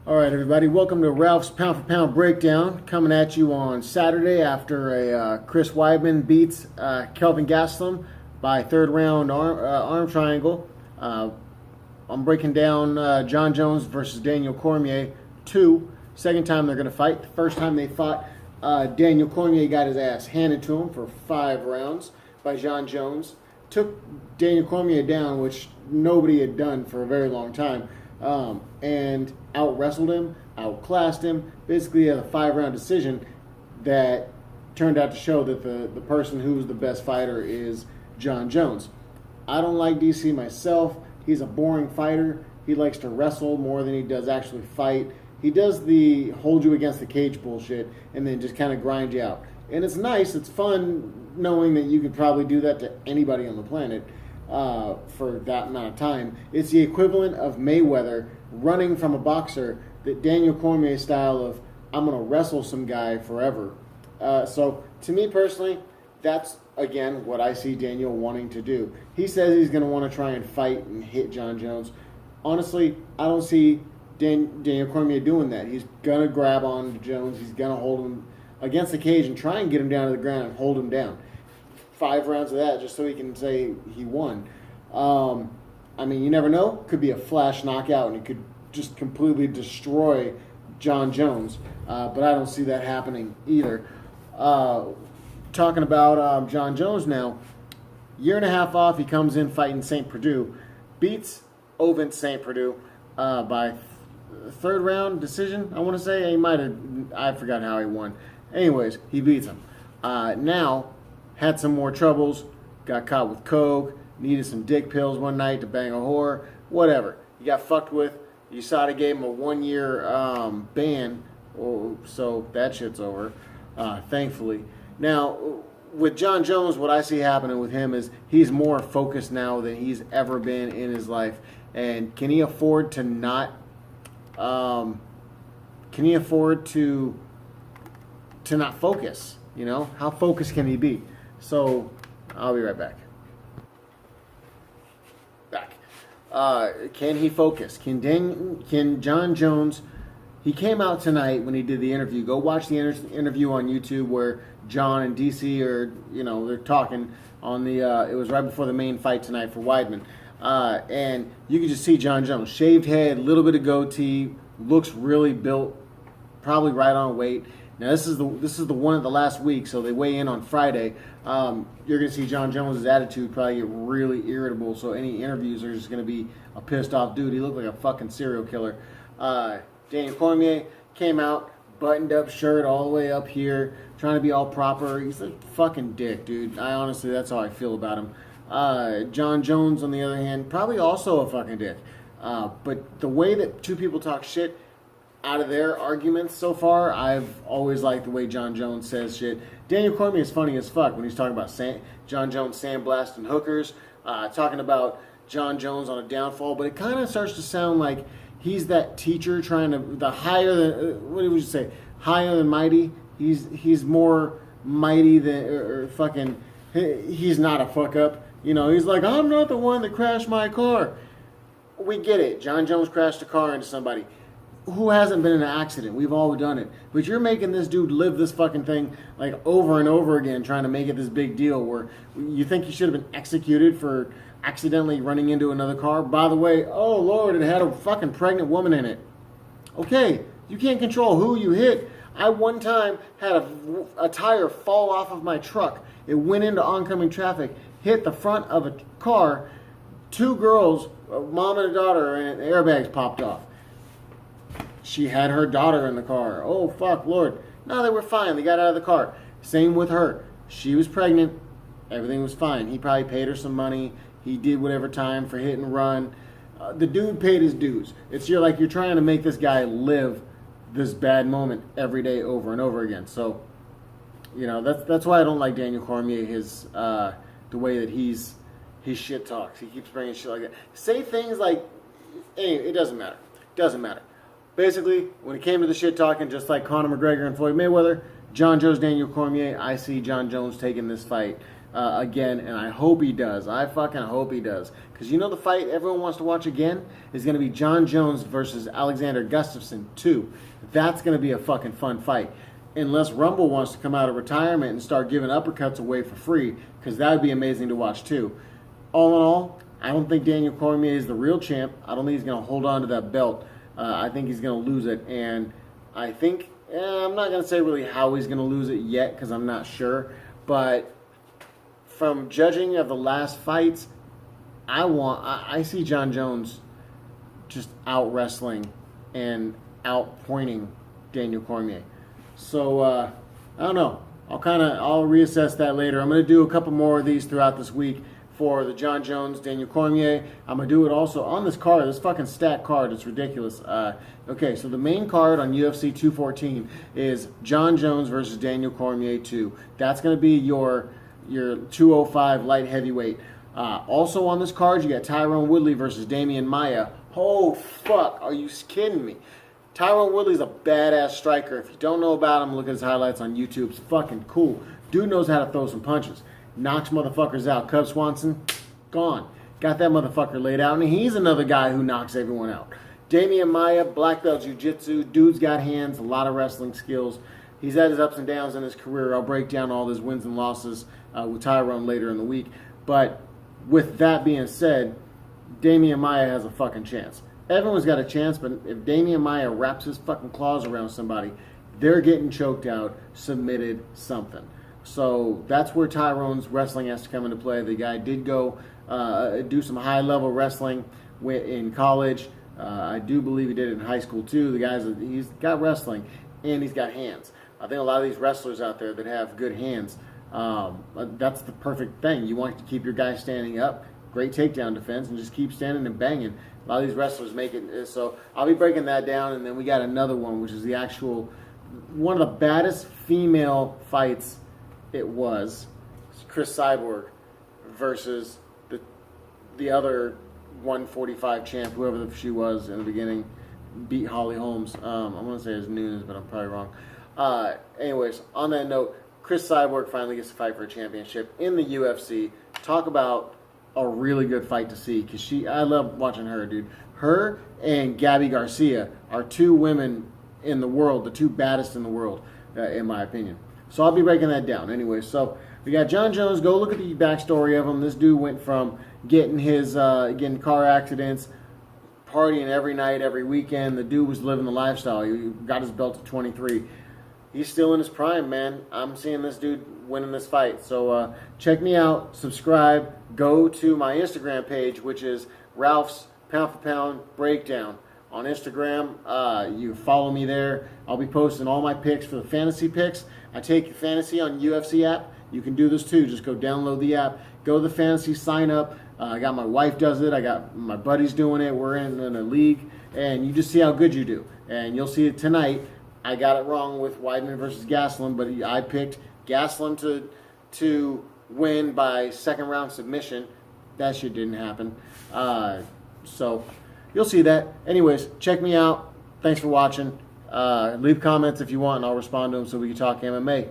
All right, everybody, welcome to Ralph's Pound for Pound Breakdown, coming at you on Saturday after a Chris Weidman beats Kelvin Gastelum by third round arm triangle. I'm breaking down Jon Jones versus Daniel Cormier 2. Second time they're going to fight. The first time they fought, Daniel Cormier got his ass handed to him for 5 rounds by Jon Jones. Took Daniel Cormier down, which nobody had done for a very long time. And out-wrestled him, outclassed him, basically had a 5-round decision that turned out to show that the person who's the best fighter is Jon Jones. I don't like DC myself. He's a boring fighter. He likes to wrestle more than he does actually fight. He does the hold you against the cage bullshit and then just kind of grind you out. And it's nice, it's fun knowing that you could probably do that to anybody on the planet. For that amount of time. It's the equivalent of Mayweather running from a boxer, that Daniel Cormier style of, I'm going to wrestle some guy forever. So to me personally, that's, again, what I see Daniel wanting to do. He says he's going to want to try and fight and hit Jon Jones. Honestly, I don't see Daniel Cormier doing that. He's going to grab on Jones. He's going to hold him against the cage and try and get him down to the ground and hold him down. 5 rounds of that just so he can say he won. I mean, you never know. Could be a flash knockout and he could just completely destroy Jon Jones. But I don't see that happening either. Talking about Jon Jones now, 1.5 years off, he comes in fighting St. Preux, beats Ovin St. Preux by 3rd round decision, I want to say. He might have, I forgot how he won. Anyways, he beats him. Now, had some more troubles, got caught with coke, needed some dick pills one night to bang a whore, whatever. He got fucked with. USADA gave him a 1-year ban, so that shit's over, thankfully. Now, with Jon Jones, what I see happening with him is he's more focused now than he's ever been in his life. And can he afford to not, can he afford to not focus? You know, how focused can he be? So, I'll be right back. Can he focus? Can Jon Jones? He came out tonight when he did the interview. Go watch the interview on YouTube where Jon and DC are, they're talking on the. It was right before the main fight tonight for Weidman, and you can just see Jon Jones, shaved head, little bit of goatee, looks really built, probably right on weight. Now this is the one of the last week, so they weigh in on Friday. You're going to see Jon Jones' attitude probably get really irritable, so any interviews are just going to be a pissed off dude. He looked like a fucking serial killer. Daniel Cormier came out, buttoned up shirt all the way up here, trying to be all proper. He's a fucking dick, dude. Honestly, that's how I feel about him. Jon Jones, on the other hand, probably also a fucking dick. But the way that two people talk shit out of their arguments so far, I've always liked the way Jon Jones says shit. Daniel Cormier is funny as fuck when he's talking about Jon Jones sandblasting hookers, talking about Jon Jones on a downfall, but it kind of starts to sound like he's that teacher trying to, what would you say, higher than mighty. He's more mighty than, or fucking, he's not a fuck up. He's like, I'm not the one that crashed my car. We get it. Jon Jones crashed a car into somebody. Who hasn't been in an accident? We've all done it. But you're making this dude live this fucking thing like over and over again, trying to make it this big deal where you think he should have been executed for accidentally running into another car. By the way, oh Lord, it had a fucking pregnant woman in it. Okay, you can't control who you hit. I one time had a tire fall off of my truck. It went into oncoming traffic, hit the front of a car. 2 girls, a mom and a daughter, and airbags popped off. She had her daughter in the car. Oh, fuck, Lord. No, they were fine. They got out of the car. Same with her. She was pregnant. Everything was fine. He probably paid her some money. He did whatever time for hit and run. The dude paid his dues. You're trying to make this guy live this bad moment every day over and over again. So, that's why I don't like Daniel Cormier, the way that he shit talks. He keeps bringing shit like that. Say things like, hey, it doesn't matter. Doesn't matter. Basically, when it came to the shit talking, just like Conor McGregor and Floyd Mayweather, Jon Jones, Daniel Cormier, I see Jon Jones taking this fight again, and I hope he does. I fucking hope he does. Because you know the fight everyone wants to watch again is going to be Jon Jones versus Alexander Gustafsson 2. That's going to be a fucking fun fight. Unless Rumble wants to come out of retirement and start giving uppercuts away for free, because that would be amazing to watch too. All in all, I don't think Daniel Cormier is the real champ. I don't think he's going to hold on to that belt. I think he's going to lose it, and I think, I'm not going to say really how he's going to lose it yet, because I'm not sure, but from judging of the last fights, I see Jon Jones just out wrestling and out pointing Daniel Cormier. So I don't know. I'll reassess that later. I'm going to do a couple more of these throughout this week for the Jon Jones, Daniel Cormier. I'm going to do it also on this card, this fucking stacked card. It's ridiculous. Okay, so the main card on UFC 214 is Jon Jones versus Daniel Cormier 2. That's going to be your 205 light heavyweight. Also on this card, you got Tyron Woodley versus Damian Maia. Oh, fuck. Are you kidding me? Tyron Woodley's a badass striker. If you don't know about him, look at his highlights on YouTube. It's fucking cool. Dude knows how to throw some punches. Knocks motherfuckers out. Cub Swanson, gone. Got that motherfucker laid out. And he's another guy who knocks everyone out. Damian Maia, black belt jiu-jitsu. Dude's got hands, a lot of wrestling skills. He's had his ups and downs in his career. I'll break down all his wins and losses with Tyron later in the week. But with that being said, Damian Maia has a fucking chance. Everyone's got a chance, but if Damian Maia wraps his fucking claws around somebody, they're getting choked out, submitted, something. So that's where Tyron's wrestling has to come into play. The guy did go do some high-level wrestling in college. I do believe he did it in high school too. He's got wrestling, and he's got hands. I think a lot of these wrestlers out there that have good hands, that's the perfect thing. You want to keep your guy standing up, great takedown defense, and just keep standing and banging. A lot of these wrestlers make it. So I'll be breaking that down, and then we got another one, which is the actual one of the baddest female fights. It was Chris Cyborg versus the other 145 champ, whoever she was in the beginning, beat Holly Holmes. I'm going to say it's Nunes, but I'm probably wrong. Anyways, on that note, Chris Cyborg finally gets to fight for a championship in the UFC. Talk about a really good fight to see, because I love watching her, dude. Her and Gabby Garcia are two women in the world, the two baddest in the world, in my opinion. So I'll be breaking that down. Anyway, so we got Jon Jones. Go look at the backstory of him. This dude went from getting car accidents, partying every night, every weekend. The dude was living the lifestyle. He got his belt at 23. He's still in his prime, man. I'm seeing this dude winning this fight. So check me out. Subscribe. Go to my Instagram page, which is Ralph's Pound for Pound Breakdown. On Instagram, you follow me there. I'll be posting all my picks for the fantasy picks. I take fantasy on UFC app. You can do this too. Just go download the app. Go to the fantasy, sign up. I got my wife does it. I got my buddies doing it. We're in a league. And you just see how good you do. And you'll see it tonight. I got it wrong with Weidman versus Gastelum, but I picked Gastelum to win by second round submission. That shit didn't happen. So you'll see that. Anyways, check me out. Thanks for watching. Leave comments if you want, and I'll respond to them so we can talk MMA.